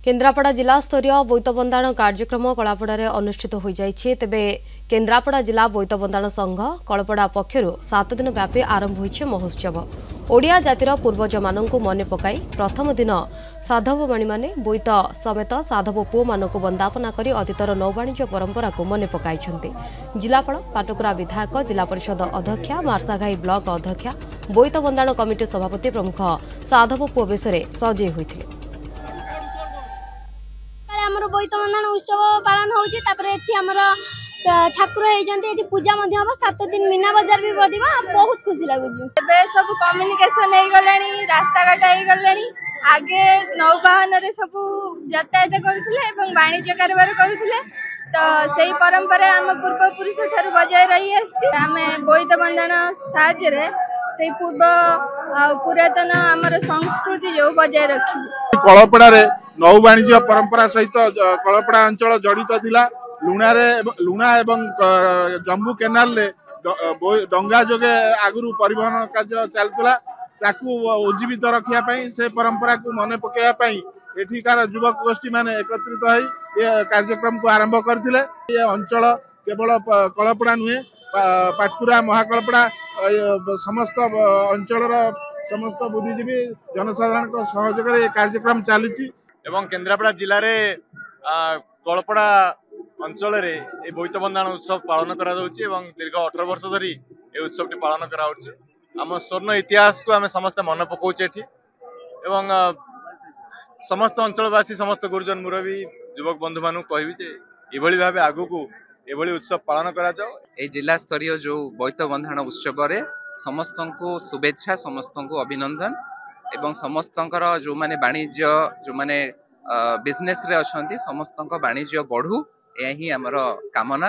केन्द्रापड़ा जिला स्तरीय बोईत बंदाण कार्यक्रम कलापड़ा अनुष्ठित हो जाइए। तेबे केन्द्रापड़ा जिला बोईत बंदाण संघ कलपड़ा पक्षर 7 दिन व्यापी आरंभ होइछे महोत्सव। ओडिया जातिर पूर्वज माननकु मने पकाई प्रथम दिन साधव मणि माने बोईत समेत साधव पुओ मानकु वंदापना करी अतीतर नौवाणिज्य परंपरा को मने पकाइछन्ते। जिलापाल पाटकुरा विधायक जिला परिषद अध्यक्षा मार्साघाई ब्लॉक अध्यक्षा बोईत बंदाण कमिटी सभापति प्रमुख साधव पुओ बेशरे सजे होइथिले। आमर बोईत बंदाण उत्सव पालन होउची तापर एठी हमर ठाकुर हेजंती एठी पूजा मध्ये हम 7 दिन मीना बाजार भी बडिबा बहुत खुशी लागुची। एबे सब कम्युनिकेशन हे गलानी रास्ता घाट हे गलानी आगे नौवाहन रे सब यातायात करूथिले एवं वाणिज्य कारोबार करूथिले तो सेही परंपरा हम पूर्व पुरुष ठारू बजाय रही आछि। हमें बोईत बंदाण साहाय्य रे सेही पूर्व पुरातन हमर संस्कृति जो बजाय रखी। कलपड़ा रे नौ वाणिज्य परंपरा सहित कलपड़ा अंचल जड़ित थिला। लुणा एवं जम्बू केनाल रे डंगा जोगे आगुरु परिवहन कार्य चलतला ताकू उज्जीवित रखिया पई से परंपरा को मने पकेया पई एठिकार युवक गोष्ठी माने एकत्रित होई ये कार्यक्रम को आरंभ करथिले। ये अंचल केवल कलपड़ा नुहे पाटकुरा महाकलपड़ा समस्त अंचल समस्त बुद्धिजीवी जनसाधारण को सहयोग ये कार्यक्रम चली। केन्द्रापड़ा जिले में कलपड़ा अंचल में बोईत बंदाण उत्सव पालन करा दीर्घ 18 वर्ष धरी ये उत्सव पालन करा आम स्वर्ण इतिहास को आम समस्त मन पकाउछे एवं समस्त अंचलवासी समस्त गुरुजन मुरबी युवक बंधु मान कहबी जे एभली भाबे आगु को एभली उत्सव पालन करा जाओ। ए जिला स्तरीय जो बोईत बंधाण उत्सव रे समस्त को शुभेच्छा समस्त को अभिनंदन एवं समस्त जो माने वाणिज्य जो माने बिजनेस रे अछंती समस्त वाणिज्य बढ़ू यही आमर कामना।